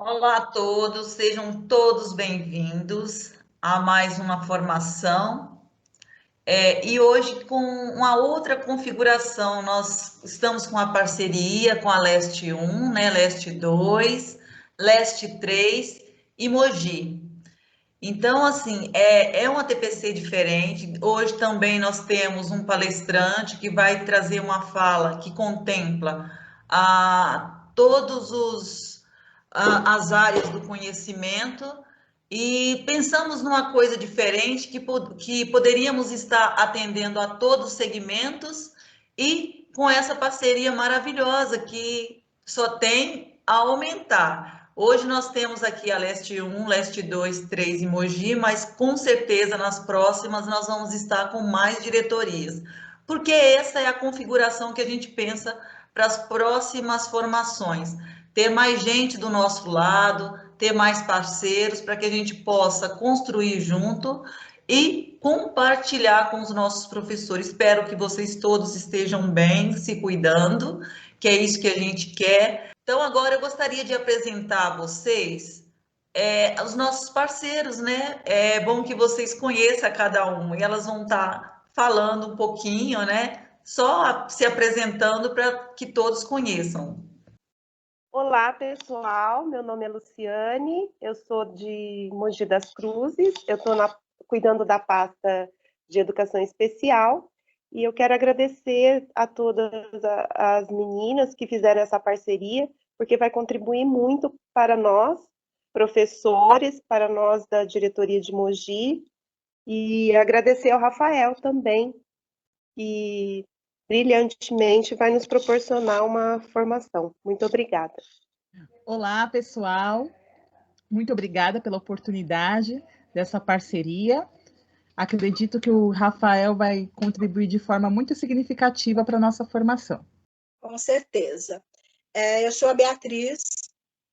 Olá a todos, sejam todos bem-vindos a mais uma formação. E hoje, com uma outra configuração, nós estamos com a parceria com a Leste 1, né, Leste 2, Leste 3 e Mogi. Então, assim, é uma TPC diferente. Hoje também nós temos um palestrante que vai trazer uma fala que contempla todos as áreas do conhecimento e pensamos numa coisa diferente que poderíamos estar atendendo a todos os segmentos e com essa parceria maravilhosa que só tem a aumentar. Hoje nós temos aqui a Leste 1, Leste 2, 3 e Mogi, mas com certeza nas próximas nós vamos estar com mais diretorias, porque essa é a configuração que a gente pensa para as próximas formações. Ter mais gente do nosso lado, ter mais parceiros para que a gente possa construir junto e compartilhar com os nossos professores. Espero que vocês todos estejam bem, se cuidando, que é isso que a gente quer. Então, agora eu gostaria de apresentar a vocês os nossos parceiros, né? É bom que vocês conheçam cada um e elas vão estar falando um pouquinho, né? Só se apresentando para que todos conheçam. Olá, pessoal. Meu nome é Luciane, eu sou de Mogi das Cruzes, eu estou cuidando da pasta de educação especial e eu quero agradecer a todas as meninas que fizeram essa parceria, porque vai contribuir muito para nós, professores, para nós da diretoria de Mogi, e agradecer ao Rafael também, que brilhantemente vai nos proporcionar uma formação. Muito obrigada. Olá, pessoal. Muito obrigada pela oportunidade dessa parceria. Acredito que o Rafael vai contribuir de forma muito significativa para a nossa formação. Com certeza. Eu sou a Beatriz,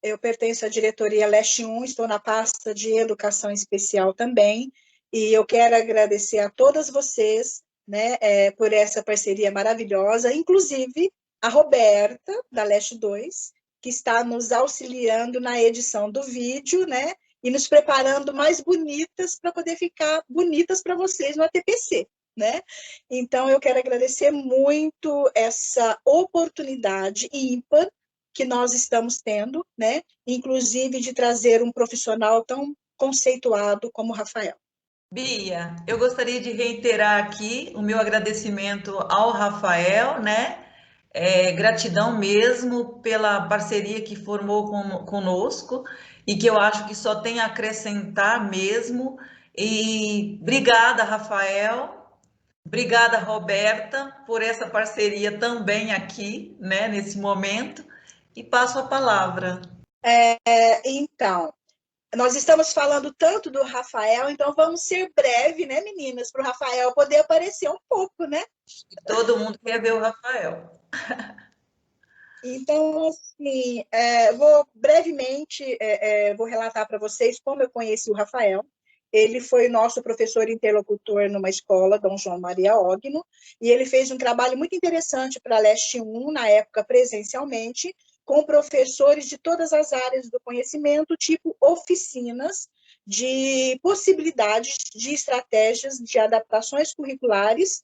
eu pertenço à diretoria Leste 1, estou na pasta de educação especial também, e eu quero agradecer a todas vocês, né, por essa parceria maravilhosa, inclusive a Roberta, da Leste 2, que está nos auxiliando na edição do vídeo, né, e nos preparando mais bonitas para poder ficar bonitas para vocês no ATPC. Né? Então, eu quero agradecer muito essa oportunidade ímpar que nós estamos tendo, né? Inclusive de trazer um profissional tão conceituado como o Rafael. Bia, eu gostaria de reiterar aqui o meu agradecimento ao Rafael, né? Gratidão mesmo pela parceria que formou conosco e que eu acho que só tem a acrescentar mesmo. E obrigada, Rafael. Obrigada, Roberta, por essa parceria também aqui, né, nesse momento. E passo a palavra. Então, nós estamos falando tanto do Rafael, então vamos ser breve, né, meninas, para o Rafael poder aparecer um pouco, né? Todo mundo quer ver o Rafael. Então, assim, vou brevemente vou relatar para vocês como eu conheci o Rafael. Ele foi nosso professor interlocutor numa escola, Dom João Maria Ogno, e ele fez um trabalho muito interessante para a Leste 1, na época presencialmente, com professores de todas as áreas do conhecimento, tipo oficinas de possibilidades de estratégias de adaptações curriculares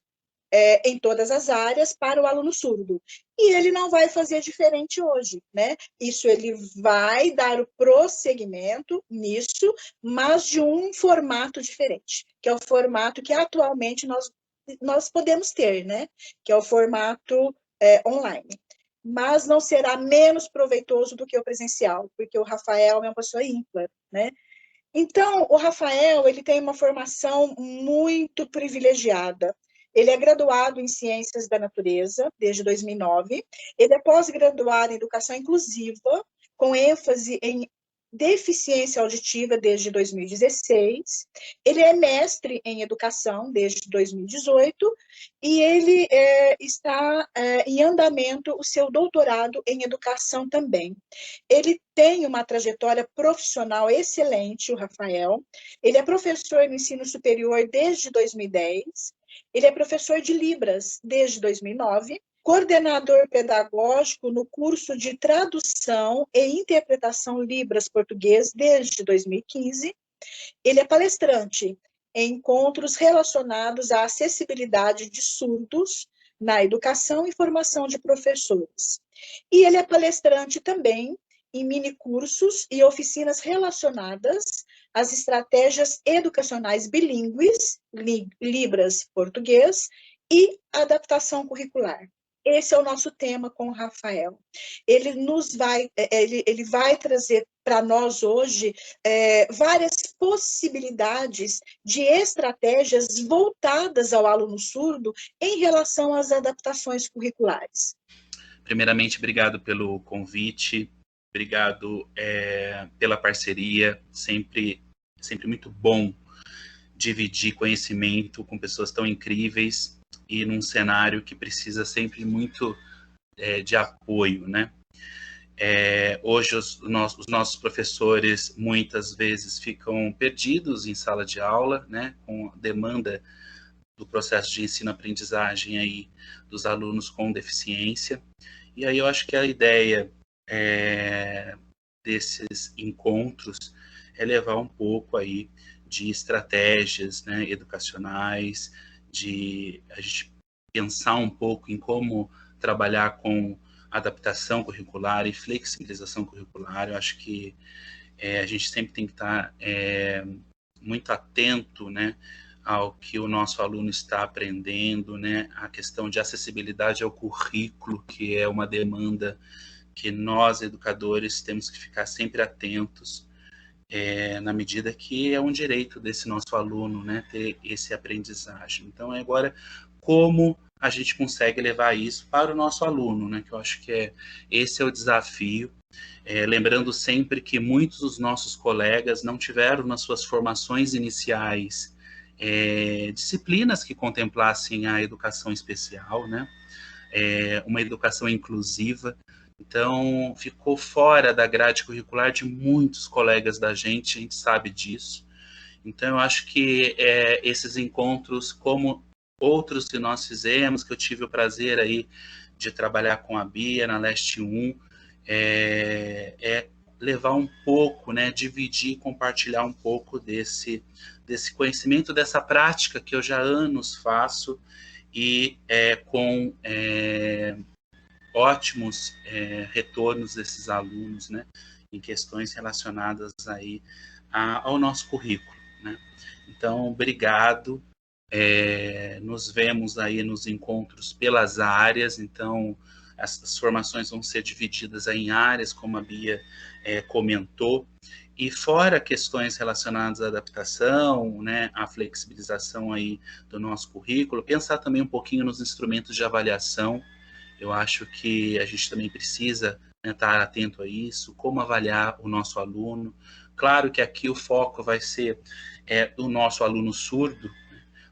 em todas as áreas para o aluno surdo. E ele não vai fazer diferente hoje, né? Isso ele vai dar o prosseguimento nisso, mas de um formato diferente, que é o formato que atualmente nós podemos ter, né? Que é o formato online. Mas não será menos proveitoso do que o presencial, porque o Rafael é uma pessoa ímpar, né? Então, o Rafael, ele tem uma formação muito privilegiada. Ele é graduado em Ciências da Natureza, desde 2009. Ele é pós-graduado em Educação Inclusiva, com ênfase em deficiência auditiva desde 2016. Ele é mestre em Educação desde 2018 e ele está em andamento o seu doutorado em Educação também. Ele tem uma trajetória profissional excelente, o Rafael. Ele é professor no ensino superior desde 2010. Ele é professor de Libras desde 2009, coordenador pedagógico no curso de tradução e interpretação Libras-Português desde 2015. Ele é palestrante em encontros relacionados à acessibilidade de surdos na educação e formação de professores. E ele é palestrante também em minicursos e oficinas relacionadas às estratégias educacionais bilíngues, Libras-Português, e adaptação curricular. Esse é o nosso tema com o Rafael. Ele vai trazer para nós hoje várias possibilidades de estratégias voltadas ao aluno surdo em relação às adaptações curriculares. Primeiramente, obrigado pelo convite, obrigado pela parceria, sempre muito bom dividir conhecimento com pessoas tão incríveis e num cenário que precisa sempre muito de apoio, né? Hoje os nossos professores muitas vezes ficam perdidos em sala de aula, né, com a demanda do processo de ensino-aprendizagem aí dos alunos com deficiência. E aí eu acho que a ideia desses encontros é levar um pouco aí de estratégias, né, educacionais, de a gente pensar um pouco em como trabalhar com adaptação curricular e flexibilização curricular. Eu acho que a gente sempre tem que estar muito atento, né, ao que o nosso aluno está aprendendo, né, a questão de acessibilidade ao currículo, que é uma demanda que nós, educadores, temos que ficar sempre atentos, na medida que é um direito desse nosso aluno, né, ter esse aprendizagem. Então, agora, como a gente consegue levar isso para o nosso aluno, né, que eu acho que esse é o desafio, lembrando sempre que muitos dos nossos colegas não tiveram nas suas formações iniciais disciplinas que contemplassem a educação especial, né, uma educação inclusiva. Então, ficou fora da grade curricular de muitos colegas da gente, a gente sabe disso. Então, eu acho que esses encontros, como outros que nós fizemos, que eu tive o prazer aí de trabalhar com a Bia na Leste 1, levar um pouco, né, dividir, compartilhar um pouco desse conhecimento, dessa prática que eu já há anos faço e com ótimos retornos desses alunos, né, em questões relacionadas aí ao nosso currículo, né? Então, obrigado. Nos vemos aí nos encontros pelas áreas. Então, as formações vão ser divididas aí em áreas, como a Bia comentou, e fora questões relacionadas à adaptação, né, à flexibilização aí do nosso currículo, pensar também um pouquinho nos instrumentos de avaliação. Eu acho que a gente também precisa, né, estar atento a isso, como avaliar o nosso aluno. Claro que aqui o foco vai ser o nosso aluno surdo,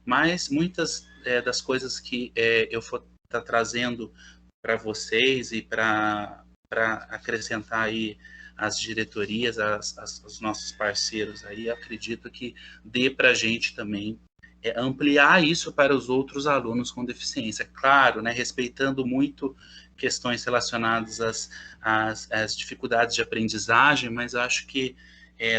mas muitas das coisas que eu for estar trazendo para vocês e para acrescentar aí as diretorias, os nossos parceiros aí, acredito que dê para a gente também ampliar isso para os outros alunos com deficiência. Claro, né, respeitando muito questões relacionadas às dificuldades de aprendizagem, mas acho que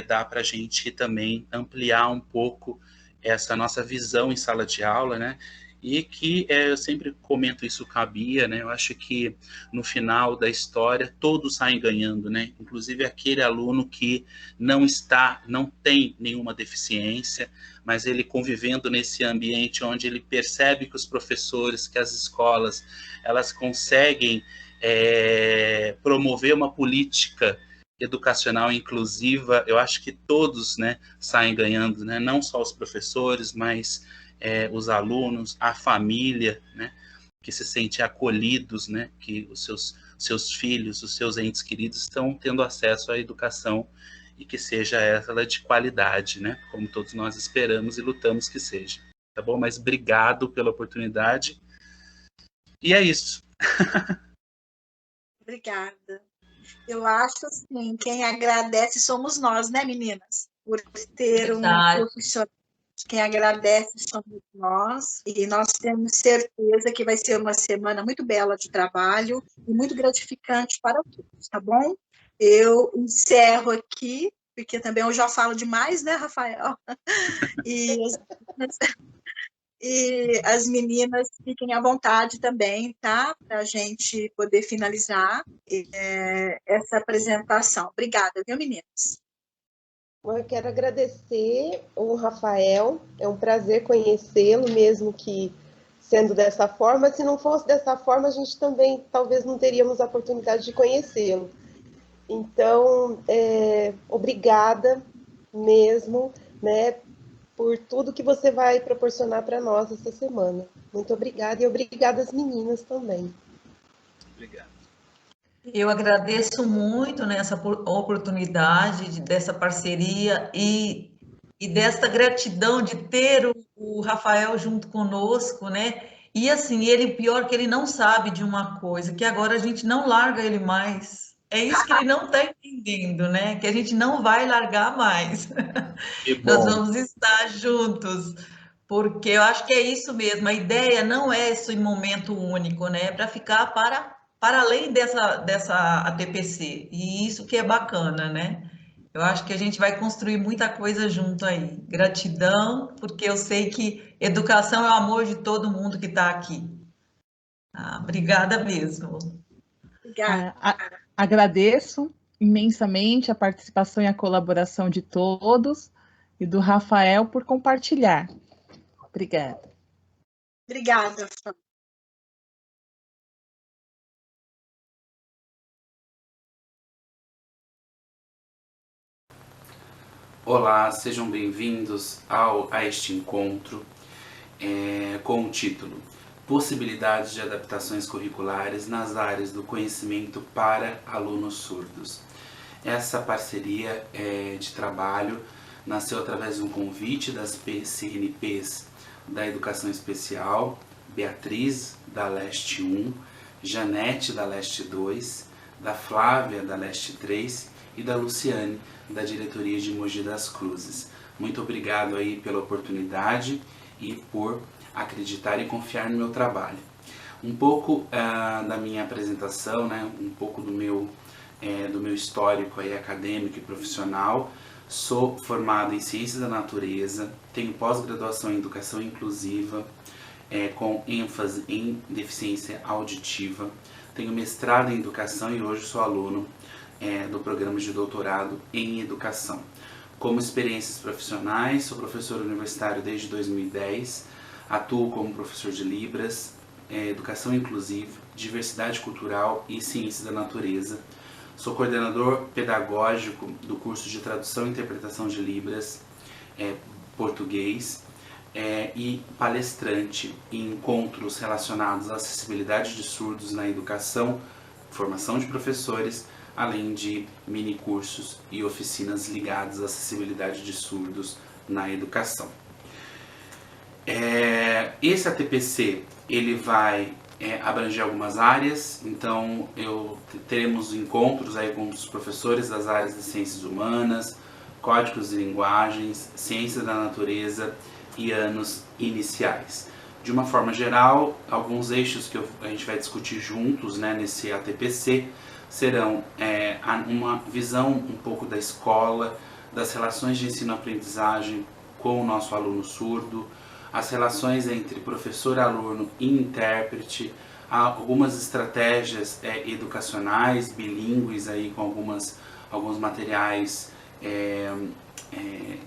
dá para a gente também ampliar um pouco essa nossa visão em sala de aula, né? E que eu sempre comento isso com a Bia, né? Eu acho que no final da história todos saem ganhando, né? Inclusive aquele aluno que não tem nenhuma deficiência, mas ele convivendo nesse ambiente onde ele percebe que os professores, que as escolas, elas conseguem promover uma política educacional inclusiva. Eu acho que todos, né, saem ganhando, né? Não só os professores, mas os alunos, a família, né, que se sente acolhidos, né, que os seus filhos, os seus entes queridos estão tendo acesso à educação e que seja ela de qualidade, né, como todos nós esperamos e lutamos que seja. Tá bom? Mas obrigado pela oportunidade. E é isso. Obrigada. Eu acho assim, quem agradece somos nós, né, meninas? Por ter um profissional Quem agradece somos nós, e nós temos certeza que vai ser uma semana muito bela de trabalho e muito gratificante para todos, tá bom? Eu encerro aqui, porque também eu já falo demais, né, Rafael? E as meninas fiquem à vontade também, tá? Para a gente poder finalizar essa apresentação. Obrigada, viu, meninas? Eu quero agradecer o Rafael, é um prazer conhecê-lo, mesmo que sendo dessa forma. Se não fosse dessa forma, a gente também talvez não teríamos a oportunidade de conhecê-lo. Então, obrigada mesmo, né, por tudo que você vai proporcionar para nós essa semana. Muito obrigada, e obrigada às meninas também. Obrigado. Eu agradeço muito, né, essa oportunidade dessa parceria e desta gratidão de ter o Rafael junto conosco, né? E assim, ele, pior que ele não sabe de uma coisa, que agora a gente não larga ele mais. É isso que ele não está entendendo, né? Que a gente não vai largar mais. Que Nós bom. vamos estar juntos, porque eu acho que é isso mesmo. A ideia não é esse momento único, né? É para ficar para além dessa ATPC. E isso que é bacana, né? Eu acho que a gente vai construir muita coisa junto aí. Gratidão, porque eu sei que educação é o amor de todo mundo que está aqui. Obrigada mesmo. Obrigada. Agradeço imensamente a participação e a colaboração de todos e do Rafael por compartilhar. Obrigada. Obrigada, Fran. Olá, sejam bem-vindos a este encontro com o título Possibilidades de adaptações curriculares nas áreas do conhecimento para alunos surdos. Essa parceria de trabalho nasceu através de um convite das CNPs da Educação Especial, Beatriz, da Leste 1, Janete, da Leste 2, da Flávia, da Leste 3 e da Luciane, da diretoria de Mogi das Cruzes. Muito obrigado aí pela oportunidade e por acreditar e confiar no meu trabalho. Um pouco da minha apresentação, né, um pouco do meu histórico aí acadêmico e profissional. Sou formado em Ciências da Natureza, tenho pós-graduação em Educação Inclusiva, com ênfase em deficiência auditiva, tenho mestrado em Educação e hoje sou aluno do programa de doutorado em Educação. Como experiências profissionais, sou professor universitário desde 2010, atuo como professor de Libras, Educação Inclusiva, Diversidade Cultural e Ciências da Natureza. Sou coordenador pedagógico do curso de Tradução e Interpretação de Libras, português, e palestrante em encontros relacionados à acessibilidade de surdos na educação, formação de professores, além de mini-cursos e oficinas ligadas à acessibilidade de surdos na educação. Esse ATPC ele vai abranger algumas áreas, então teremos encontros aí com os professores das áreas de ciências humanas, códigos de linguagens, ciências da natureza e anos iniciais. De uma forma geral, alguns eixos que a gente vai discutir juntos, né, nesse ATPC serão uma visão um pouco da escola, das relações de ensino-aprendizagem com o nosso aluno surdo, as relações entre professor, aluno e intérprete, algumas estratégias educacionais, bilíngues, aí, com alguns materiais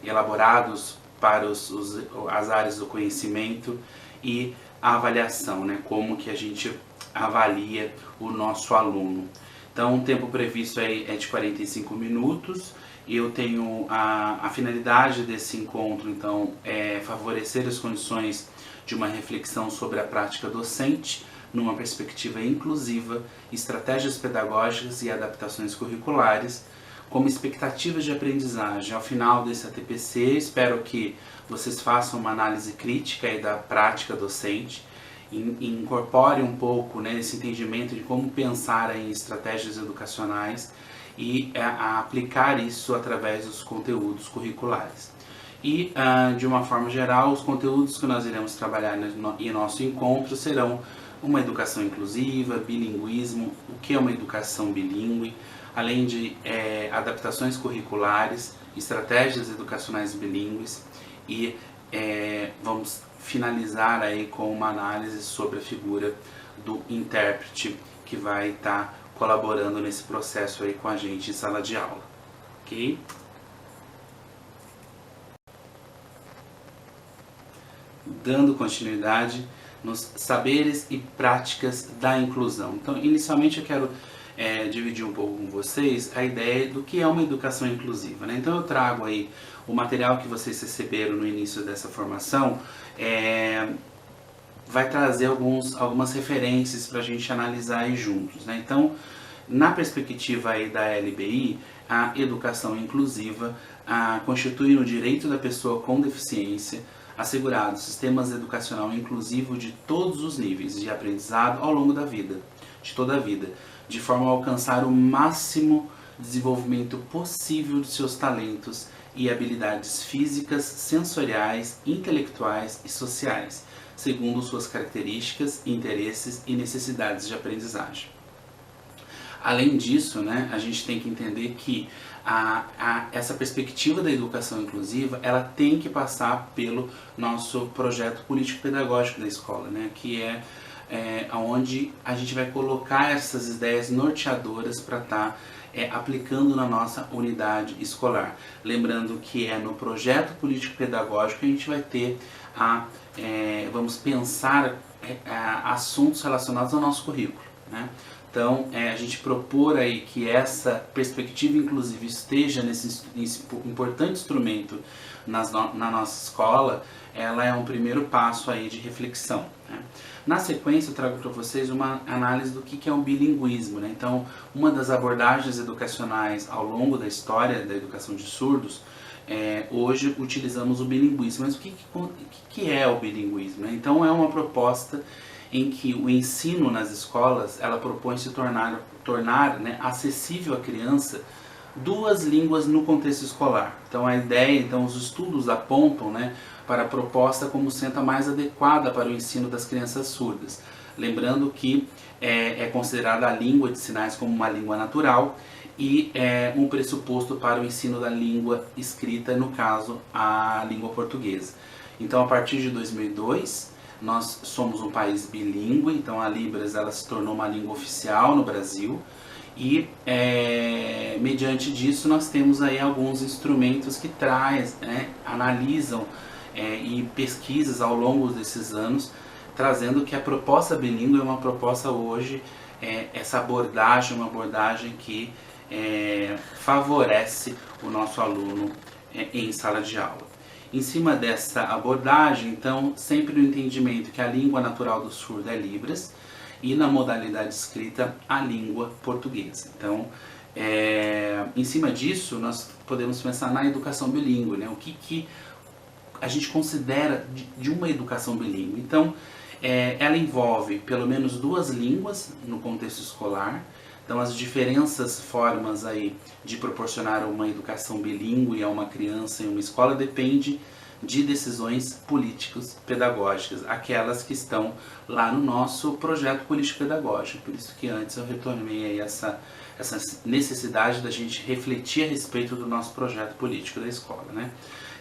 elaborados para as áreas do conhecimento e a avaliação, né, como que a gente avalia o nosso aluno. Então, o tempo previsto aí é de 45 minutos. Eu tenho a finalidade desse encontro, então, é favorecer as condições de uma reflexão sobre a prática docente, numa perspectiva inclusiva, estratégias pedagógicas e adaptações curriculares, como expectativas de aprendizagem. Ao final desse ATPC, espero que vocês façam uma análise crítica aí da prática docente, e incorpore um pouco, né, esse entendimento de como pensar em estratégias educacionais e a aplicar isso através dos conteúdos curriculares. E, de uma forma geral, os conteúdos que nós iremos trabalhar em nosso encontro serão uma educação inclusiva, bilinguismo, o que é uma educação bilíngue, além de adaptações curriculares, estratégias educacionais bilíngues e vamos finalizar aí com uma análise sobre a figura do intérprete que vai estar colaborando nesse processo aí com a gente em sala de aula, ok? Dando continuidade nos saberes e práticas da inclusão. Então, inicialmente eu quero dividir um pouco com vocês a ideia do que é uma educação inclusiva, né? Então eu trago aí o material que vocês receberam no início dessa formação, vai trazer algumas referências para a gente analisar aí juntos, né? Então, na perspectiva aí da LBI, a educação inclusiva constitui o direito da pessoa com deficiência assegurado sistemas educacional inclusivo de todos os níveis de aprendizado ao longo da vida, de toda a vida, de forma a alcançar o máximo desenvolvimento possível de seus talentos e habilidades físicas, sensoriais, intelectuais e sociais, segundo suas características, interesses e necessidades de aprendizagem. Além disso, né, a gente tem que entender que essa perspectiva da educação inclusiva, ela tem que passar pelo nosso projeto político-pedagógico da escola, né, que é onde a gente vai colocar essas ideias norteadoras para estar aplicando na nossa unidade escolar. Lembrando que é no projeto político-pedagógico que a gente vai ter vamos pensar assuntos relacionados ao nosso currículo, né? Então, a gente propor aí que essa perspectiva inclusiva esteja nesse importante instrumento na nossa escola, ela é um primeiro passo aí de reflexão, né? Na sequência, eu trago para vocês uma análise do que é um bilinguismo, né? Então, uma das abordagens educacionais ao longo da história da educação de surdos, hoje utilizamos o bilinguismo. Mas o que é o bilinguismo, né? Então, é uma proposta em que o ensino nas escolas, ela propõe se tornar né, acessível à criança duas línguas no contexto escolar. Então a ideia, os estudos apontam, né, para a proposta como sendo a mais adequada para o ensino das crianças surdas. Lembrando que é considerada a língua de sinais como uma língua natural e um pressuposto para o ensino da língua escrita, no caso a língua portuguesa. Então a partir de 2002, nós somos um país bilíngue, então a Libras ela se tornou uma língua oficial no Brasil e mediante disso nós temos aí alguns instrumentos que analisam e pesquisas ao longo desses anos, trazendo que a proposta bilíngue é uma proposta hoje, essa abordagem é uma abordagem que favorece o nosso aluno em sala de aula. Em cima dessa abordagem, então, sempre no entendimento que a língua natural do surdo é Libras e na modalidade escrita a língua portuguesa. Então, em cima disso, nós podemos pensar na educação bilíngue, né? O que a gente considera de uma educação bilíngue. Então, ela envolve pelo menos duas línguas no contexto escolar. Então, as formas aí de proporcionar uma educação bilíngue a uma criança em uma escola depende de decisões políticas pedagógicas, aquelas que estão lá no nosso projeto político-pedagógico. Por isso que antes eu retomei aí essa necessidade da gente refletir a respeito do nosso projeto político da escola, né?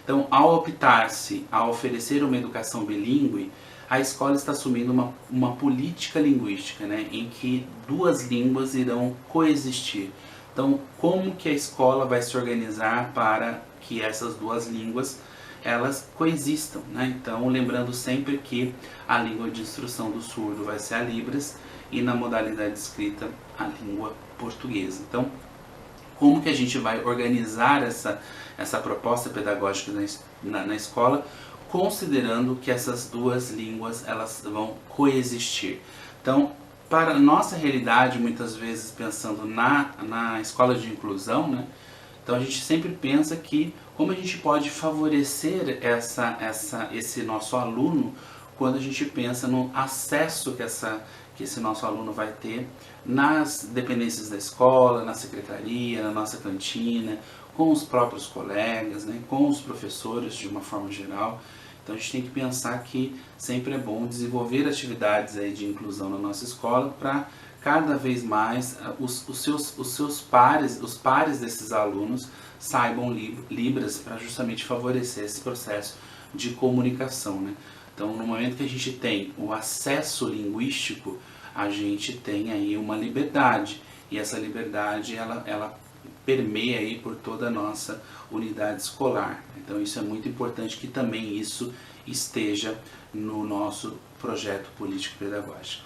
Então, ao optar-se a oferecer uma educação bilíngue, a escola está assumindo uma política linguística, né, em que duas línguas irão coexistir. Então, como que a escola vai se organizar para que essas duas línguas elas coexistam, né? Então, lembrando sempre que a língua de instrução do surdo vai ser a Libras e na modalidade escrita a língua portuguesa. Então, como que a gente vai organizar essa proposta pedagógica na escola, considerando que essas duas línguas elas vão coexistir. Então, para a nossa realidade, muitas vezes pensando na escola de inclusão, né? Então a gente sempre pensa que como a gente pode favorecer esse nosso aluno quando a gente pensa no acesso que esse nosso aluno vai ter nas dependências da escola, na secretaria, na nossa cantina, com os próprios colegas, né, com os professores de uma forma geral. Então a gente tem que pensar que sempre é bom desenvolver atividades aí de inclusão na nossa escola para cada vez mais os pares desses alunos saibam Libras para justamente favorecer esse processo de comunicação, né? Então, no momento que a gente tem o acesso linguístico, a gente tem aí uma liberdade, e essa liberdade ela permeia aí por toda a nossa unidade escolar. Então, isso é muito importante que também isso esteja no nosso projeto político-pedagógico.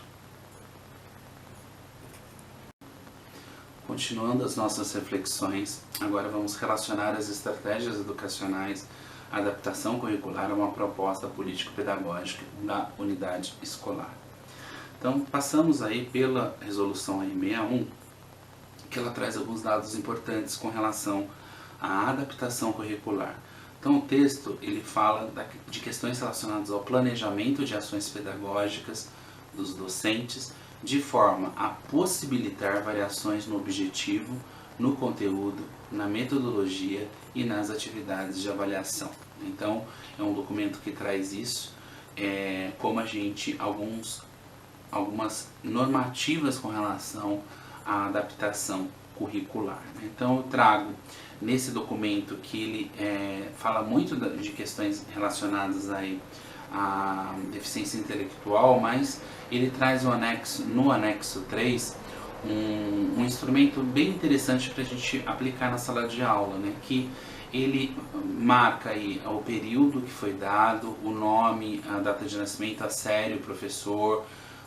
Continuando as nossas reflexões, agora vamos relacionar as estratégias educacionais, a adaptação curricular a uma proposta político-pedagógica da unidade escolar. Então, passamos aí pela resolução R61, que ela traz alguns dados importantes com relação à adaptação curricular. Então, o texto ele fala de questões relacionadas ao planejamento de ações pedagógicas dos docentes, de forma a possibilitar variações no objetivo, no conteúdo, na metodologia e nas atividades de avaliação. Então, é um documento que traz isso, como a gente, algumas normativas com relação à adaptação curricular. Então, eu trago nesse documento que ele fala muito de questões relacionadas aí à deficiência intelectual, mas ele traz no anexo 3 um instrumento bem interessante para a gente aplicar na sala de aula, né? Que ele marca aí o período que foi dado, o nome, a data de nascimento, a série, o professor,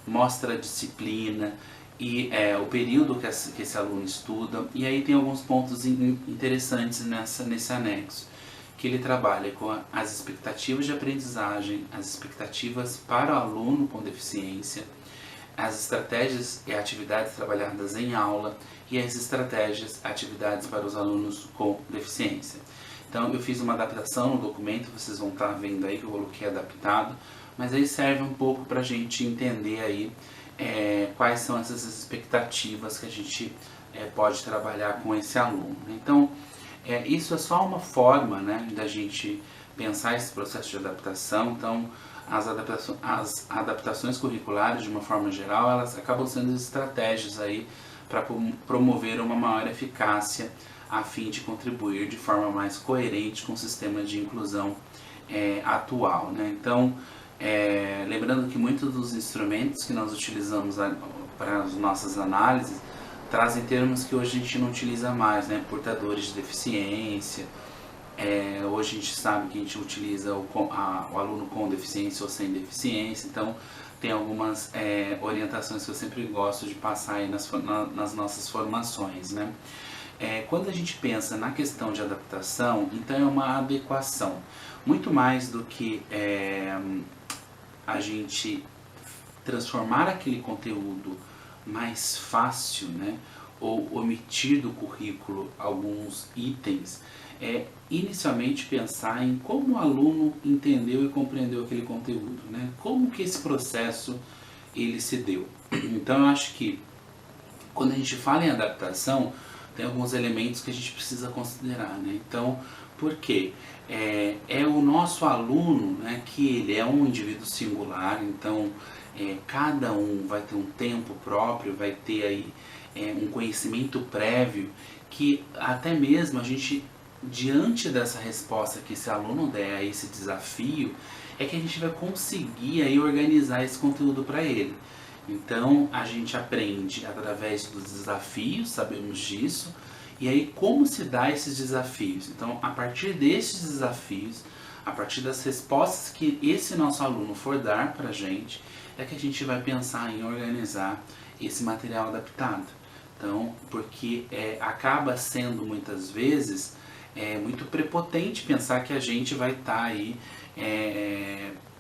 mostra a disciplina e o período que esse aluno estuda. E aí tem alguns pontos interessantes nesse anexo, que ele trabalha com as expectativas de aprendizagem, as expectativas para o aluno com deficiência, as estratégias e atividades trabalhadas em aula e as estratégias e atividades para os alunos com deficiência. Então eu fiz uma adaptação no documento, vocês vão estar vendo aí que eu coloquei adaptado, mas aí serve um pouco para a gente entender aí quais são essas expectativas que a gente pode trabalhar com esse aluno. Então isso é só uma forma, né, da gente pensar esse processo de adaptação. Então as adaptações curriculares, de uma forma geral, elas acabam sendo estratégias aí para promover uma maior eficácia a fim de contribuir de forma mais coerente com o sistema de inclusão atual, né? Então, lembrando que muitos dos instrumentos que nós utilizamos para as nossas análises trazem termos que hoje a gente não utiliza mais, né? Portadores de deficiência. Hoje a gente sabe que a gente utiliza o aluno com deficiência ou sem deficiência, então tem algumas orientações que eu sempre gosto de passar aí nas nossas formações, né? Quando a gente pensa na questão de adaptação, então é uma adequação, muito mais do que a gente transformar aquele conteúdo mais fácil, né? Ou omitir do currículo alguns itens. Inicialmente pensar em como o aluno entendeu e compreendeu aquele conteúdo, né? Como que esse processo ele se deu. Então eu acho que quando a gente fala em adaptação, tem alguns elementos que a gente precisa considerar, né? Então, por quê? É o nosso aluno, né, que ele é um indivíduo singular, então cada um vai ter um tempo próprio, vai ter aí um conhecimento prévio, que até mesmo a gente, diante dessa resposta que esse aluno der a esse desafio, é que a gente vai conseguir aí organizar esse conteúdo para ele. Então a gente aprende através dos desafios, sabemos disso, e aí como se dá esses desafios. Então a partir desses desafios, a partir das respostas que esse nosso aluno for dar para a gente, é que a gente vai pensar em organizar esse material adaptado. Então, porque acaba sendo muitas vezes muito prepotente pensar que a gente vai estar aí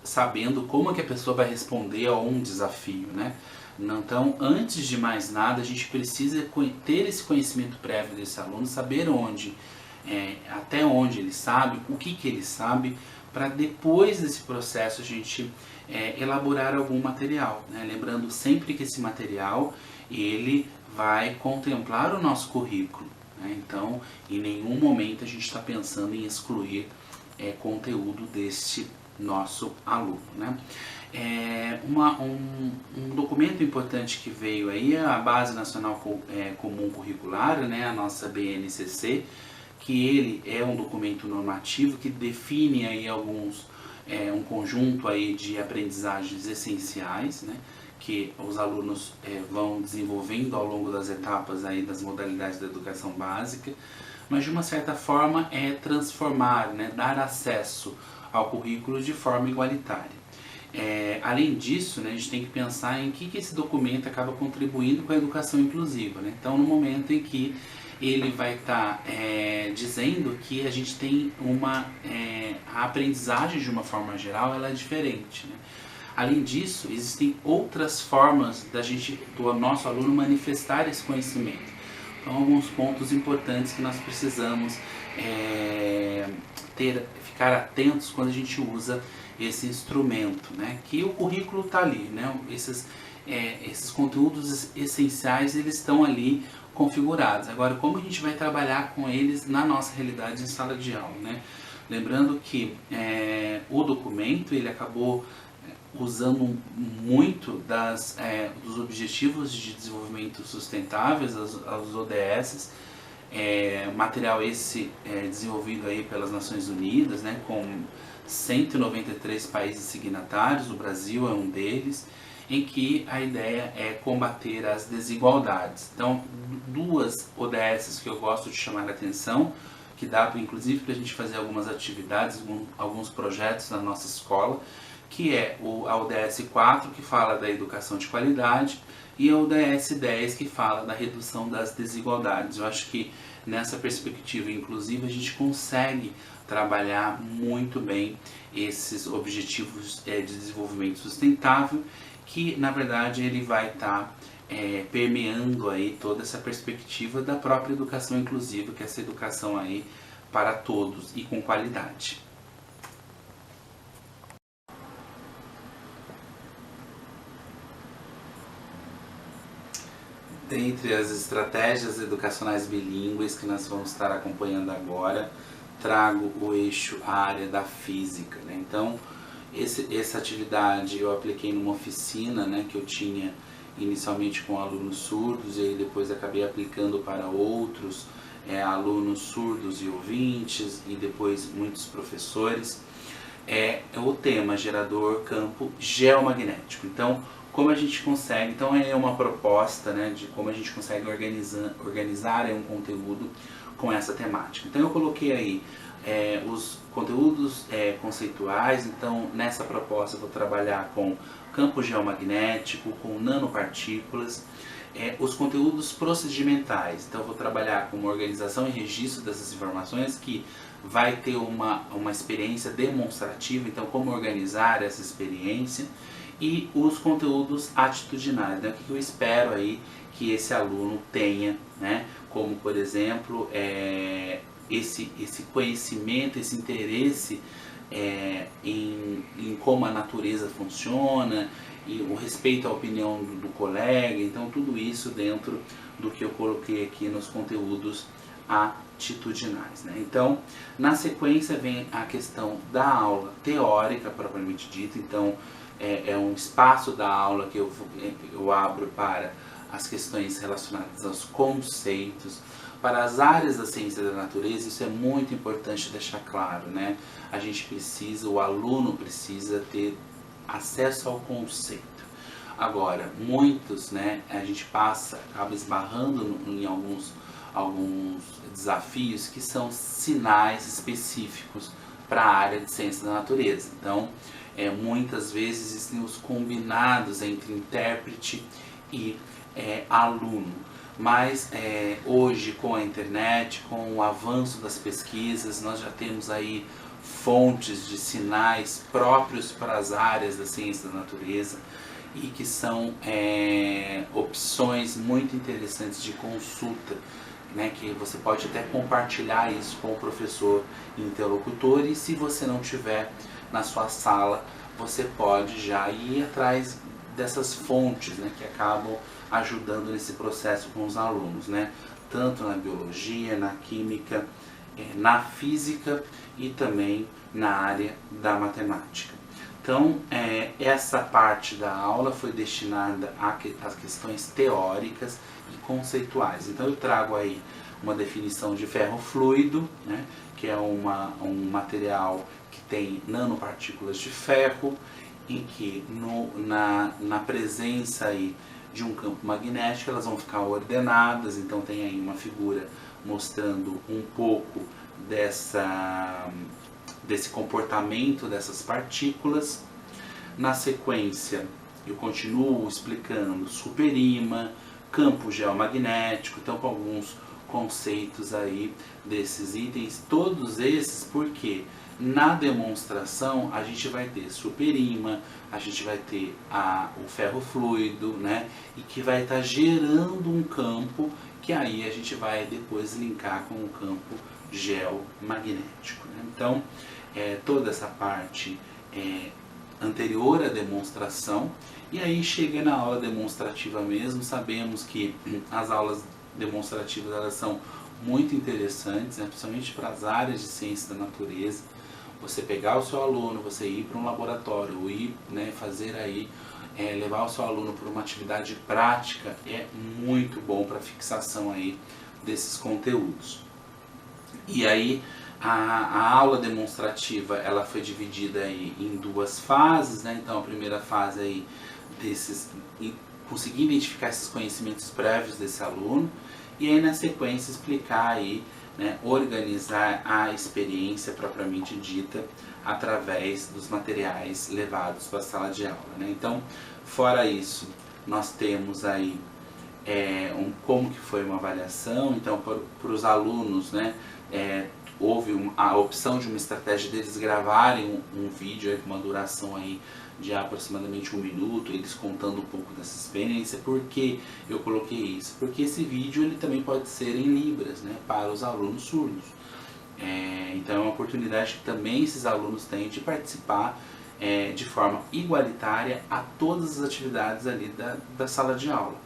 sabendo como que a pessoa vai responder a um desafio, né? Então, antes de mais nada, a gente precisa ter esse conhecimento prévio desse aluno, saber até onde ele sabe, o que ele sabe, para depois desse processo a gente elaborar algum material, né? Lembrando sempre que esse material ele vai contemplar o nosso currículo, né? Então, em nenhum momento a gente está pensando em excluir conteúdo deste nosso aluno, né? Um documento importante que veio aí é a Base Nacional Comum Curricular, né? A nossa BNCC, que ele é um documento normativo que define aí um conjunto aí de aprendizagens essenciais, né, que os alunos vão desenvolvendo ao longo das etapas aí das modalidades da educação básica, mas de uma certa forma transformar, né, dar acesso ao currículo de forma igualitária. Além disso, né, a gente tem que pensar em que esse documento acaba contribuindo com a educação inclusiva, né? Então, no momento em que ele vai estar dizendo que a gente tem a aprendizagem de uma forma geral, ela é diferente, né? Além disso, existem outras formas do nosso aluno manifestar esse conhecimento. Então, alguns pontos importantes que nós precisamos ficar atentos quando a gente usa esse instrumento, né? Que o currículo está ali, né? Esses conteúdos essenciais, eles estão ali configurados. Agora, como a gente vai trabalhar com eles na nossa realidade em sala de aula, né? Lembrando que o documento ele acabou usando muito dos Objetivos de Desenvolvimento Sustentáveis, os ODS, material esse desenvolvido aí pelas Nações Unidas, né? Com 193 países signatários, o Brasil é um deles, em que a ideia é combater as desigualdades. Então, duas ODS que eu gosto de chamar a atenção, que dá inclusive para a gente fazer algumas atividades, alguns projetos na nossa escola, que é a ODS 4, que fala da educação de qualidade, e a ODS 10, que fala da redução das desigualdades. Eu acho que nessa perspectiva, inclusive, a gente consegue trabalhar muito bem esses objetivos de desenvolvimento sustentável, que na verdade ele vai estar permeando aí toda essa perspectiva da própria educação inclusiva, que é essa educação aí para todos e com qualidade. Dentre as estratégias educacionais bilíngues que nós vamos estar acompanhando agora, trago o eixo, a área da física, né? Então, essa atividade eu apliquei numa oficina, né, que eu tinha inicialmente com alunos surdos, e aí depois acabei aplicando para outros alunos surdos e ouvintes, e depois muitos professores. O tema gerador campo geomagnético. Então, como a gente consegue, então é uma proposta, né, de como a gente consegue organizar um conteúdo com essa temática. Então eu coloquei aí os conteúdos conceituais. Então nessa proposta eu vou trabalhar com campo geomagnético, com nanopartículas, os conteúdos procedimentais. Então eu vou trabalhar com uma organização e registro dessas informações, que vai ter uma experiência demonstrativa, então como organizar essa experiência, e os conteúdos atitudinais, né? O que eu espero aí que esse aluno tenha, né? Como, por exemplo, esse conhecimento, esse interesse em como a natureza funciona, e o respeito à opinião do colega. Então, tudo isso dentro do que eu coloquei aqui nos conteúdos atitudinais, né? Então, na sequência vem a questão da aula teórica propriamente dita. Então, é um espaço da aula que eu abro para as questões relacionadas aos conceitos, para as áreas da ciência da natureza. Isso é muito importante deixar claro, né? A gente precisa, o aluno precisa ter acesso ao conceito. Agora, muitos, né, a gente acaba esbarrando em alguns desafios que são sinais específicos para a área de ciência da natureza. Então, muitas vezes existem os combinados entre intérprete e aluno. Mas hoje, com a internet, com o avanço das pesquisas, nós já temos aí fontes de sinais próprios para as áreas da ciência da natureza, e que são opções muito interessantes de consulta, né, que você pode até compartilhar isso com o professor interlocutor, e se você não tiver na sua sala, você pode já ir atrás dessas fontes, né, que acabam ajudando nesse processo com os alunos, né, tanto na biologia, na química, na física e também na área da matemática. Então, essa parte da aula foi destinada às questões teóricas e conceituais. Então, eu trago aí uma definição de ferro fluido, né, que é um material que tem nanopartículas de ferro, em que na presença aí de um campo magnético elas vão ficar ordenadas. Então tem aí uma figura mostrando um pouco desse comportamento dessas partículas. Na sequência eu continuo explicando superímã, campo geomagnético, então com alguns conceitos aí desses itens, todos esses porque na demonstração a gente vai ter superímã, a gente vai ter o ferro fluido, né, e que vai estar gerando um campo que aí a gente vai depois linkar com o campo geomagnético, né? Então, toda essa parte anterior à demonstração, e aí chega na aula demonstrativa mesmo. Sabemos que as aulas demonstrativas elas são muito interessantes, né, principalmente para as áreas de ciência da natureza. Você pegar o seu aluno, você ir para um laboratório, ou ir, né, fazer aí, levar o seu aluno para uma atividade prática, é muito bom para a fixação aí desses conteúdos. E aí a aula demonstrativa ela foi dividida aí em duas fases, né? Então a primeira fase aí conseguir identificar esses conhecimentos prévios desse aluno, e aí na sequência explicar aí, né, organizar a experiência propriamente dita através dos materiais levados para a sala de aula, né? Então, fora isso, nós temos aí como que foi uma avaliação. Então, para os alunos, né, houve a opção de uma estratégia deles gravarem um vídeo aí com uma duração aí de aproximadamente 1 minuto, eles contando um pouco dessa experiência. Por que eu coloquei isso? Porque esse vídeo ele também pode ser em Libras, né, para os alunos surdos. Então é uma oportunidade que também esses alunos têm de participar de forma igualitária a todas as atividades ali da sala de aula.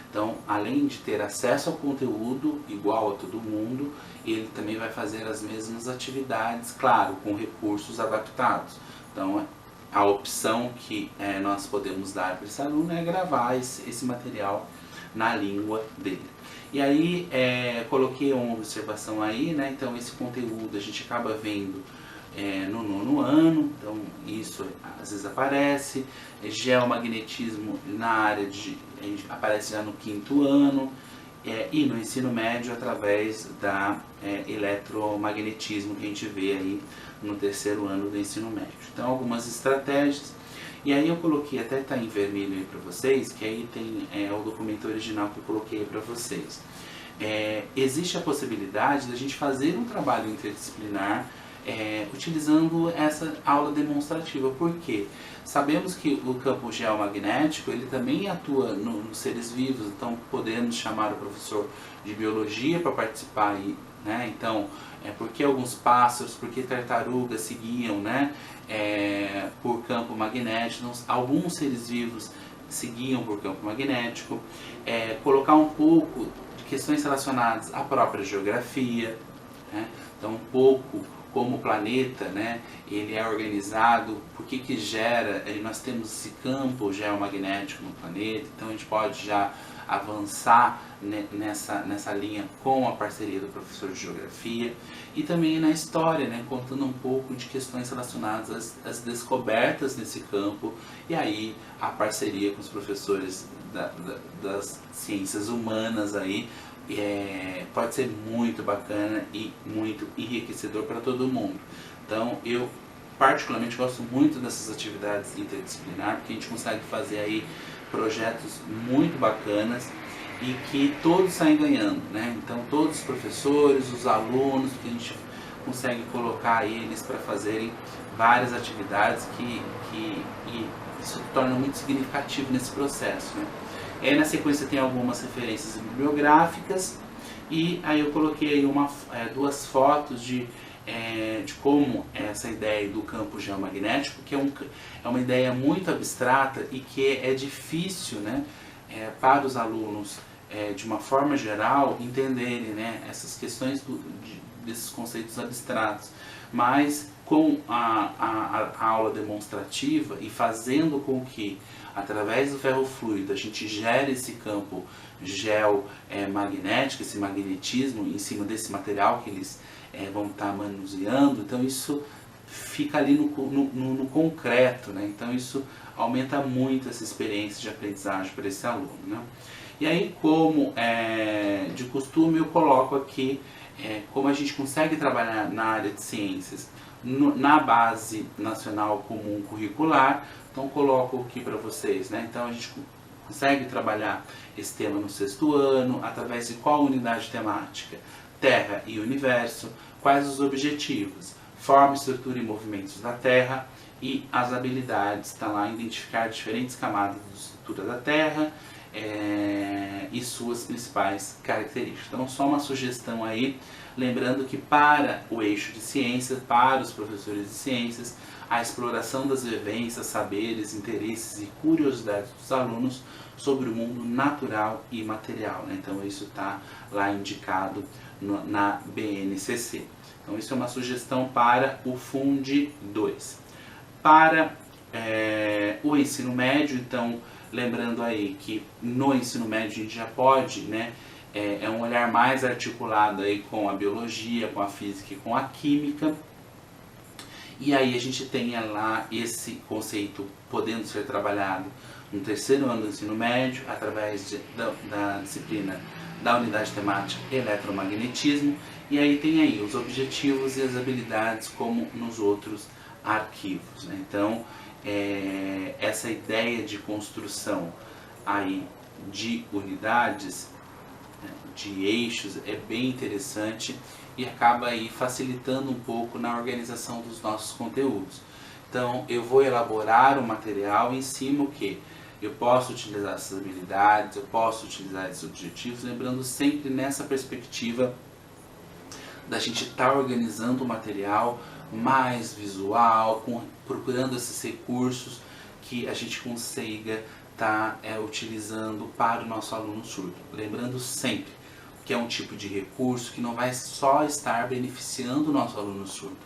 Então, além de ter acesso ao conteúdo igual a todo mundo, ele também vai fazer as mesmas atividades, claro, com recursos adaptados. Então, a opção que nós podemos dar para esse aluno é gravar esse material na língua dele. E aí, coloquei uma observação aí, né? Então, esse conteúdo a gente acaba vendo no 9º ano, então isso às vezes aparece. Geomagnetismo na área aparece já no 5º ano, e no ensino médio através da eletromagnetismo que a gente vê aí no 3º ano do ensino médio. Então algumas estratégias, e aí eu coloquei, até tá em vermelho aí para vocês, que aí tem o documento original que eu coloquei para vocês. Existe a possibilidade da gente fazer um trabalho interdisciplinar utilizando essa aula demonstrativa. Por quê? Sabemos que o campo geomagnético ele também atua nos seres vivos, então podemos chamar o professor de biologia para participar aí, né? Então, por que alguns pássaros, por que tartarugas seguiam, né, por campo magnético, alguns seres vivos seguiam por campo magnético, colocar um pouco de questões relacionadas à própria geografia, né? Então um pouco como o planeta, né, ele é organizado, por que gera, nós temos esse campo geomagnético no planeta. Então a gente pode já avançar nessa linha com a parceria do professor de geografia, e também na história, né, contando um pouco de questões relacionadas às descobertas nesse campo, e aí a parceria com os professores das ciências humanas aí, pode ser muito bacana e muito enriquecedor para todo mundo. Então eu particularmente gosto muito dessas atividades interdisciplinares, porque a gente consegue fazer aí projetos muito bacanas e que todos saem ganhando, né? Então todos os professores, os alunos, que a gente consegue colocar eles para fazerem várias atividades que isso torna muito significativo nesse processo, né? E aí na sequência tem algumas referências bibliográficas, e aí eu coloquei aí duas fotos de de como essa ideia do campo geomagnético, que é uma ideia muito abstrata e que é difícil, né, para os alunos, de uma forma geral, entenderem, né, essas questões desses conceitos abstratos. Mas com a aula demonstrativa e fazendo com que, através do ferrofluido, a gente gere esse campo geomagnético, esse magnetismo em cima desse material que eles vão estar manuseando, então isso fica ali no concreto, né? Então isso aumenta muito essa experiência de aprendizagem para esse aluno, né? E aí, como de costume, eu coloco aqui como a gente consegue trabalhar na área de ciências na Base Nacional Comum Curricular. Então coloco aqui para vocês, né? Então a gente consegue trabalhar esse tema no 6º ano, através de qual unidade temática? Terra e Universo. Quais os objetivos? Forma, estrutura e movimentos da Terra. E as habilidades, está lá, identificar diferentes camadas da estrutura da Terra e suas principais características. Então, só uma sugestão aí, lembrando que para o eixo de ciências, para os professores de ciências, a exploração das vivências, saberes, interesses e curiosidades dos alunos sobre o mundo natural e material, né? Então, isso está lá indicado na BNCC. Então, isso é uma sugestão para o Fund 2. Para o ensino médio, então, lembrando aí que no ensino médio a gente já pode, né, um olhar mais articulado aí com a biologia, com a física e com a química. E aí a gente tem lá esse conceito podendo ser trabalhado no 3º ano do ensino médio, através da disciplina da unidade temática eletromagnetismo. E aí tem aí os objetivos e as habilidades como nos outros arquivos, né? Então, essa ideia de construção aí de unidades, de eixos, é bem interessante e acaba aí facilitando um pouco na organização dos nossos conteúdos. Então, eu vou elaborar um material em cima o que? Eu posso utilizar essas habilidades, eu posso utilizar esses objetivos, lembrando sempre nessa perspectiva da gente estar organizando o material mais visual, procurando esses recursos que a gente consiga estar utilizando para o nosso aluno surdo. Lembrando sempre que é um tipo de recurso que não vai só estar beneficiando o nosso aluno surdo,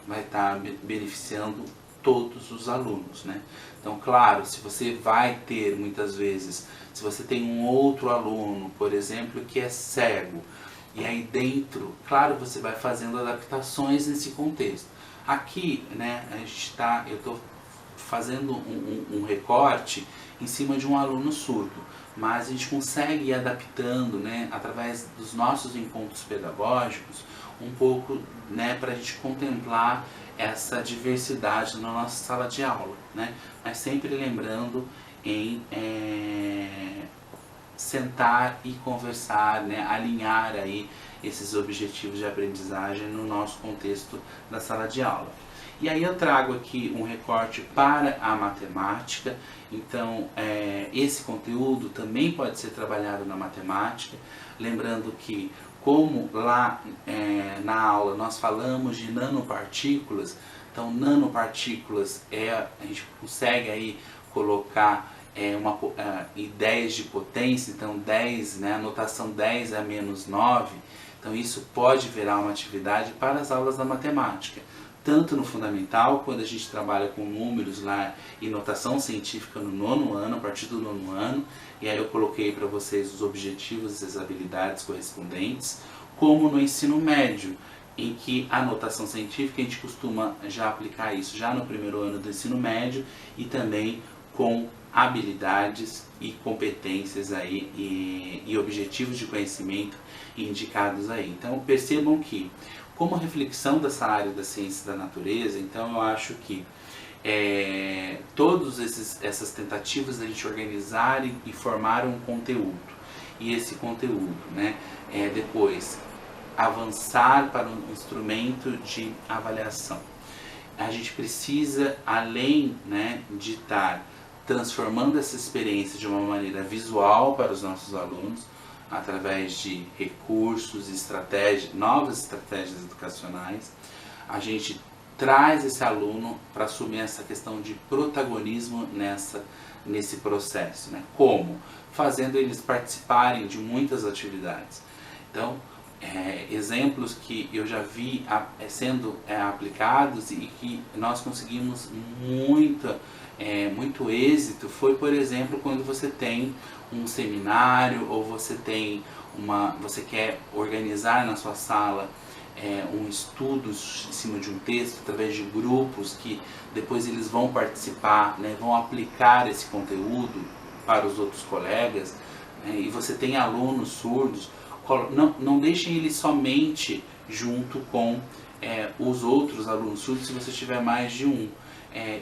vai estar beneficiando todos os alunos, né? Então, claro, se você vai ter muitas vezes, se você tem um outro aluno, por exemplo, que é cego, e aí dentro, claro, você vai fazendo adaptações nesse contexto. Aqui, né, eu estou fazendo um recorte em cima de um aluno surdo, mas a gente consegue ir adaptando, né, através dos nossos encontros pedagógicos, um pouco, né, para a gente contemplar essa diversidade na nossa sala de aula, né? Mas sempre lembrando em sentar e conversar, né, alinhar aí esses objetivos de aprendizagem no nosso contexto da sala de aula. E aí eu trago aqui um recorte para a matemática. Então, esse conteúdo também pode ser trabalhado na matemática, lembrando que como lá na aula nós falamos de nanopartículas, então nanopartículas a gente consegue aí colocar ideias de potência, então 10, né, a notação 10 a menos 9, então isso pode virar uma atividade para as aulas da matemática, tanto no fundamental, quando a gente trabalha com números lá e notação científica no 9º ano, a partir do 9º ano, e aí eu coloquei para vocês os objetivos e as habilidades correspondentes, como no ensino médio, em que a notação científica a gente costuma já aplicar isso já no 1º ano do ensino médio e também com habilidades e competências aí e objetivos de conhecimento indicados aí. Então percebam que, como reflexão dessa área da ciência da natureza, então eu acho que todas essas tentativas da gente organizar e formar um conteúdo, e esse conteúdo, né, depois avançar para um instrumento de avaliação. A gente precisa, além, né, de estar transformando essa experiência de uma maneira visual para os nossos alunos, através de recursos, novas estratégias educacionais, a gente traz esse aluno para assumir essa questão de protagonismo nesse processo, né? Como? Fazendo eles participarem de muitas atividades. Então, exemplos que eu já vi sendo aplicados e que nós conseguimos muito êxito foi, por exemplo, quando você tem um seminário ou você quer organizar na sua sala um estudo em cima de um texto através de grupos que depois eles vão participar, né, vão aplicar esse conteúdo para os outros colegas, né, e você tem alunos surdos, não deixem eles somente junto com os outros alunos surdos. Se você tiver mais de um,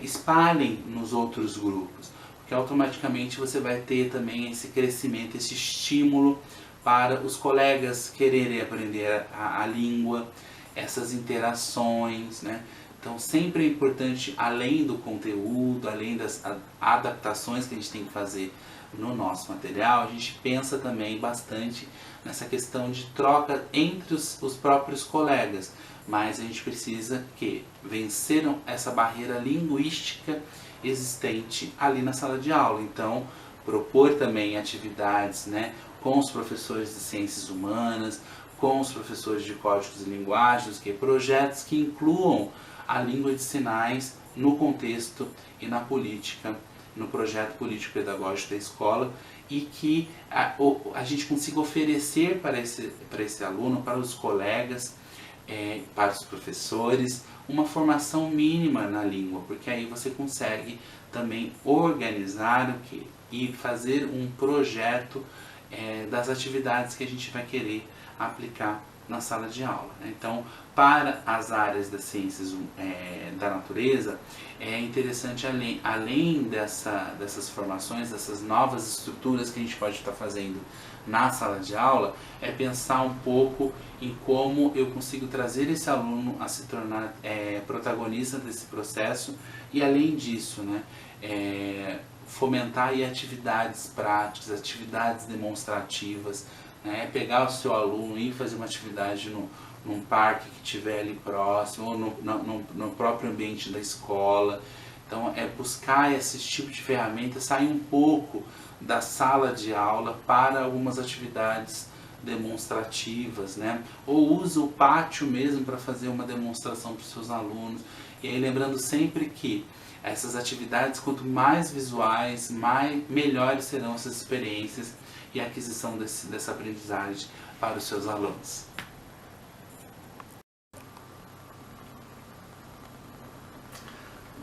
espalhem nos outros grupos, porque automaticamente você vai ter também esse crescimento, esse estímulo para os colegas quererem aprender a língua, essas interações, né? Então sempre é importante, além do conteúdo, além das adaptações que a gente tem que fazer no nosso material, a gente pensa também bastante nessa questão de troca entre os próprios colegas, mas a gente precisa que venceram essa barreira linguística existente ali na sala de aula. Então, propor também atividades, né, com os professores de ciências humanas, com os professores de códigos e linguagens, projetos que incluam a língua de sinais no contexto e na política, no projeto político-pedagógico da escola, e que a gente consiga oferecer para esse aluno, para os colegas, para os professores, uma formação mínima na língua, porque aí você consegue também organizar e fazer um projeto das atividades que a gente vai querer aplicar na sala de aula. Então, para as áreas das ciências da natureza, é interessante, além dessas formações, dessas novas estruturas que a gente pode estar fazendo na sala de aula, é pensar um pouco em como eu consigo trazer esse aluno a se tornar protagonista desse processo e, além disso, né, fomentar aí atividades práticas, atividades demonstrativas, né, pegar o seu aluno e fazer uma atividade num parque que estiver ali próximo, ou no próprio ambiente da escola. Então, buscar esse tipo de ferramenta, sair um pouco da sala de aula para algumas atividades demonstrativas, né? Ou usa o pátio mesmo para fazer uma demonstração para os seus alunos. E aí, lembrando sempre que essas atividades, quanto mais visuais, melhores serão essas experiências e a aquisição dessa aprendizagem para os seus alunos.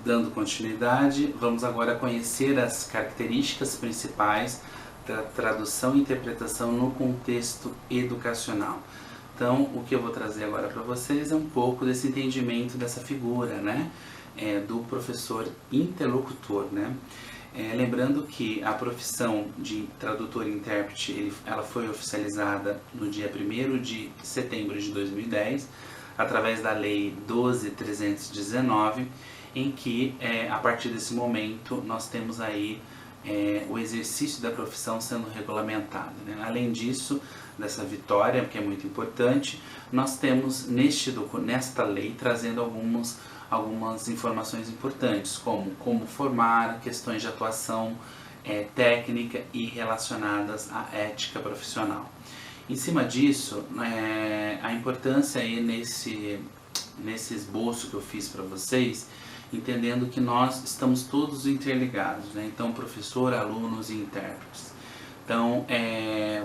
Dando continuidade, vamos agora conhecer as características principais da tradução e interpretação no contexto educacional. Então, o que eu vou trazer agora para vocês é um pouco desse entendimento dessa figura, né, do professor interlocutor, né? Lembrando que a profissão de tradutor e intérprete, ela foi oficializada no dia 1º de setembro de 2010, através da Lei 12.319, em que, a partir desse momento, nós temos aí o exercício da profissão sendo regulamentado, né? Além disso, dessa vitória, que é muito importante, nós temos nesta lei trazendo algumas informações importantes, como formar, questões de atuação técnica e relacionadas à ética profissional. Em cima disso, a importância aí nesse esboço que eu fiz para vocês, entendendo que nós estamos todos interligados, né? Então, professor, alunos e intérpretes. Então,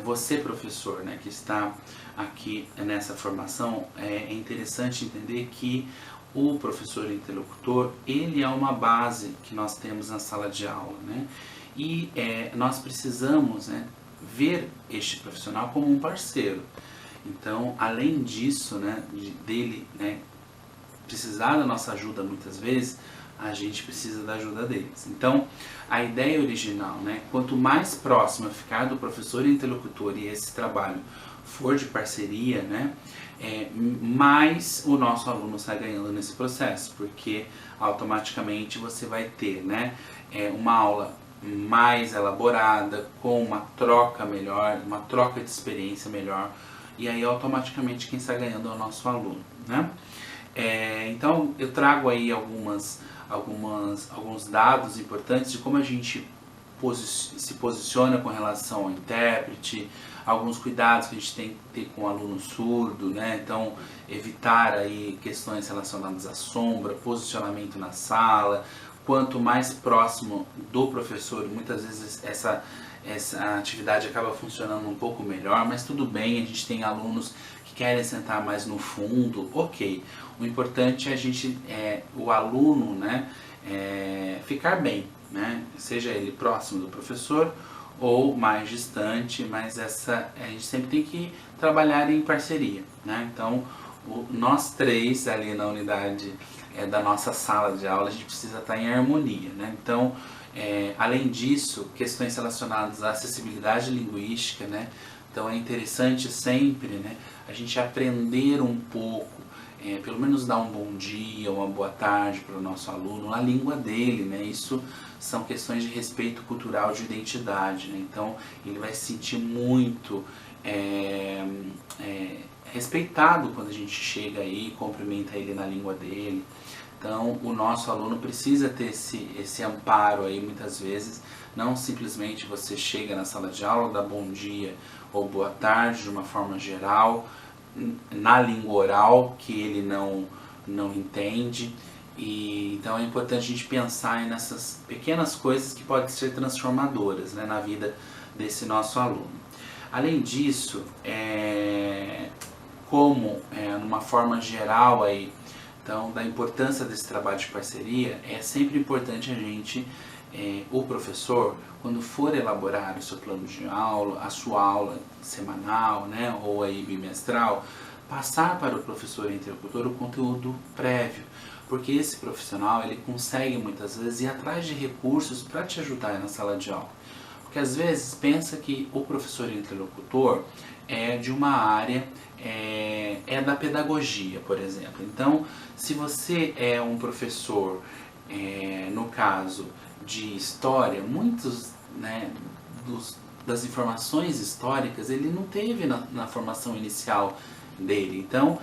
você, professor, né, que está aqui nessa formação, é interessante entender que o professor interlocutor, ele é uma base que nós temos na sala de aula, né? E nós precisamos, né, ver este profissional como um parceiro. Então, além disso, né, dele, né, precisar da nossa ajuda muitas vezes, a gente precisa da ajuda deles. Então, a ideia original, né, quanto mais próximo eu ficar do professor interlocutor e esse trabalho for de parceria, né, mais o nosso aluno sai ganhando nesse processo, porque automaticamente você vai ter, né, uma aula mais elaborada, com uma troca melhor, uma troca de experiência melhor, e aí automaticamente quem está ganhando é o nosso aluno, né? Então, eu trago aí alguns dados importantes de como a gente se posiciona com relação ao intérprete, alguns cuidados que a gente tem que ter com o aluno surdo, né? Então, evitar aí questões relacionadas à sombra, posicionamento na sala. Quanto mais próximo do professor, muitas vezes essa atividade acaba funcionando um pouco melhor, mas tudo bem, a gente tem alunos que querem sentar mais no fundo, ok. O importante é o aluno, né, ficar bem, né? Seja ele próximo do professor ou mais distante, mas a gente sempre tem que trabalhar em parceria, né? Então, nós três ali na unidade da nossa sala de aula, a gente precisa estar em harmonia, né? Então, além disso, questões relacionadas à acessibilidade linguística, né? Então, é interessante sempre, né, a gente aprender um pouco, pelo menos dar um bom dia, uma boa tarde para o nosso aluno na língua dele, né? Isso são questões de respeito cultural, de identidade, né? Então, ele vai se sentir muito respeitado quando a gente chega aí e cumprimenta ele na língua dele. Então, o nosso aluno precisa ter esse amparo aí, muitas vezes. Não simplesmente você chega na sala de aula, dá bom dia ou boa tarde, de uma forma geral, na língua oral, que ele não entende. Então, é importante a gente pensar nessas pequenas coisas que podem ser transformadoras, né, na vida desse nosso aluno. Além disso, numa forma geral aí, então, da importância desse trabalho de parceria, é sempre importante a gente, o professor, quando for elaborar o seu plano de aula, a sua aula semanal, né, ou aí bimestral, passar para o professor interlocutor o conteúdo prévio, porque esse profissional ele consegue muitas vezes ir atrás de recursos para te ajudar na sala de aula. Porque às vezes pensa que o professor interlocutor é de uma área, da pedagogia, por exemplo. Então, se você é um professor, no caso de história, muitos, né, das informações históricas ele não teve na formação inicial dele. Então,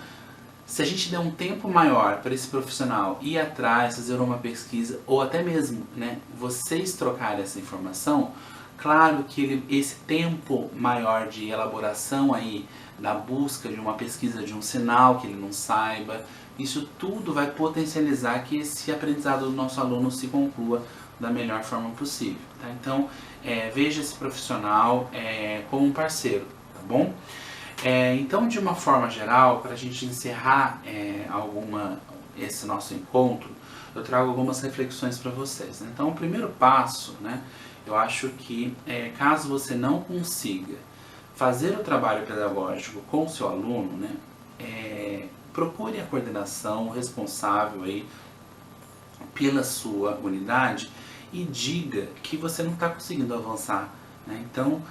se a gente der um tempo maior para esse profissional ir atrás, fazer uma pesquisa, ou até mesmo, né, vocês trocarem essa informação, claro que esse tempo maior de elaboração aí, da busca de uma pesquisa de um sinal que ele não saiba, isso tudo vai potencializar que esse aprendizado do nosso aluno se conclua da melhor forma possível, tá? Então, veja esse profissional como um parceiro, tá bom? Então, de uma forma geral, para a gente encerrar esse nosso encontro, eu trago algumas reflexões para vocês, né? Então, o primeiro passo, né, eu acho que caso você não consiga fazer o trabalho pedagógico com o seu aluno, né, procure a coordenação, o responsável aí pela sua unidade e diga que você não está conseguindo avançar, né? Então,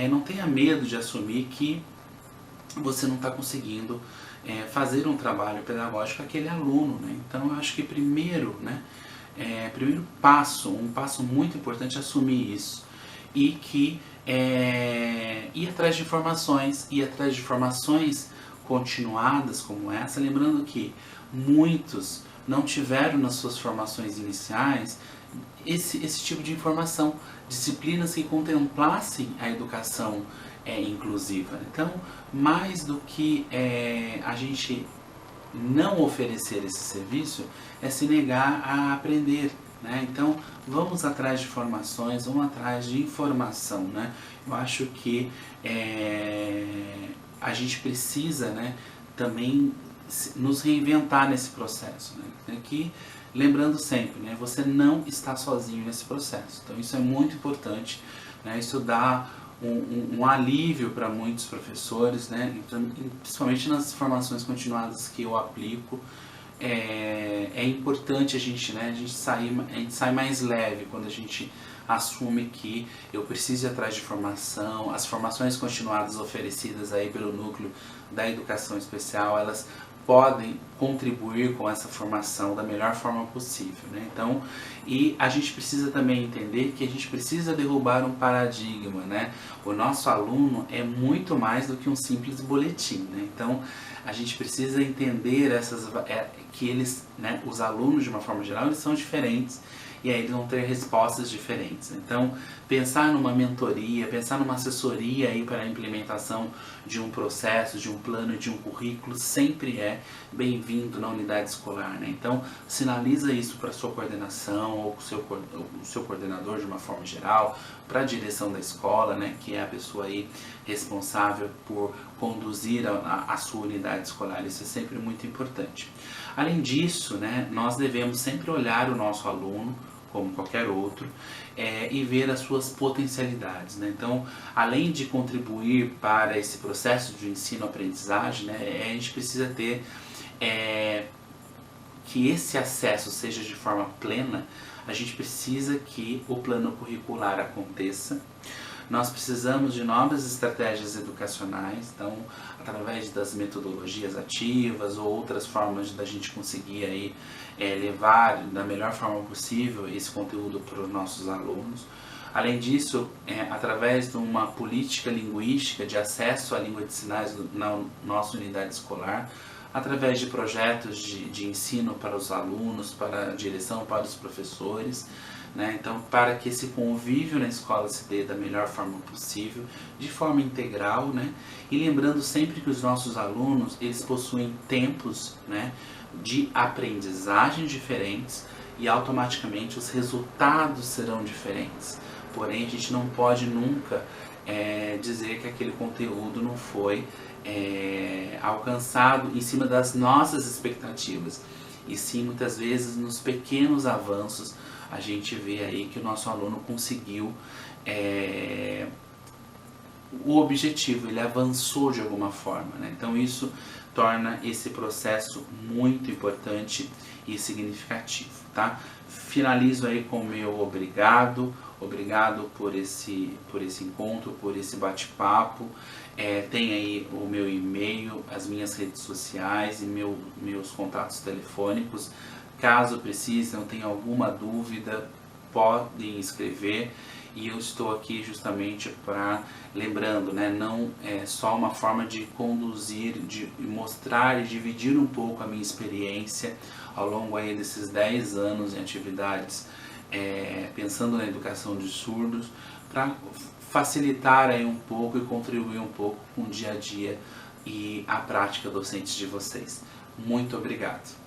não tenha medo de assumir que você não está conseguindo fazer um trabalho pedagógico com aquele aluno, né? Então, eu acho que primeiro passo, um passo muito importante é assumir isso e que ir atrás de informações continuadas como essa, lembrando que muitos não tiveram nas suas formações iniciais esse tipo de informação, disciplinas que contemplassem a educação inclusiva. Então, mais do que a gente não oferecer esse serviço, é se negar a aprender, né? Então, vamos atrás de formações, vamos atrás de informação, né? Eu acho que a gente precisa, né, também nos reinventar nesse processo, né? Que, lembrando sempre, né, você não está sozinho nesse processo. Então, isso é muito importante, né? Isso dá um alívio para muitos professores, né? Principalmente nas formações continuadas que eu aplico. É importante a gente sai mais leve quando a gente assume que eu preciso ir atrás de formação. As formações continuadas oferecidas aí pelo núcleo da educação especial, elas podem contribuir com essa formação da melhor forma possível, né? Então, e a gente precisa também entender que a gente precisa derrubar um paradigma, né? O nosso aluno é muito mais do que um simples boletim, né? Então, a gente precisa entender que eles, né, os alunos de uma forma geral, eles são diferentes e aí eles vão ter respostas diferentes. Então, pensar numa mentoria, pensar numa assessoria aí para a implementação de um processo, de um plano, de um currículo, sempre é bem-vindo na unidade escolar, né? Então, sinaliza isso para a sua coordenação ou para o seu coordenador de uma forma geral, para a direção da escola, né, que é a pessoa aí responsável por conduzir a sua unidade escolar. Isso é sempre muito importante. Além disso, né, nós devemos sempre olhar o nosso aluno como qualquer outro, e ver as suas potencialidades, né? Então, além de contribuir para esse processo de ensino-aprendizagem, né, a gente precisa ter que esse acesso seja de forma plena. A gente precisa que o plano curricular aconteça. Nós precisamos de novas estratégias educacionais, então, através das metodologias ativas ou outras formas da gente conseguir aí, levar da melhor forma possível esse conteúdo para os nossos alunos. Além disso, através de uma política linguística de acesso à língua de sinais na nossa unidade escolar, através de projetos de ensino para os alunos, para a direção, para os professores, né? Então, para que esse convívio na escola se dê da melhor forma possível, de forma integral, né? E lembrando sempre que os nossos alunos, eles possuem tempos, né, de aprendizagem diferentes e automaticamente os resultados serão diferentes. Porém, a gente não pode nunca dizer que aquele conteúdo não foi alcançado em cima das nossas expectativas. E sim, muitas vezes, nos pequenos avanços, a gente vê aí que o nosso aluno conseguiu o objetivo, ele avançou de alguma forma, né? Então isso torna esse processo muito importante e significativo, tá? Finalizo aí com o meu obrigado por esse encontro, por esse bate-papo. Tem aí o meu e-mail, as minhas redes sociais e meus contatos telefônicos. Caso precisem, tenham alguma dúvida, podem escrever. E eu estou aqui justamente para, lembrando, né, não é só uma forma de conduzir, de mostrar e dividir um pouco a minha experiência ao longo aí desses 10 anos em atividades, pensando na educação de surdos, para facilitar aí um pouco e contribuir um pouco com o dia a dia e a prática docente de vocês. Muito obrigado.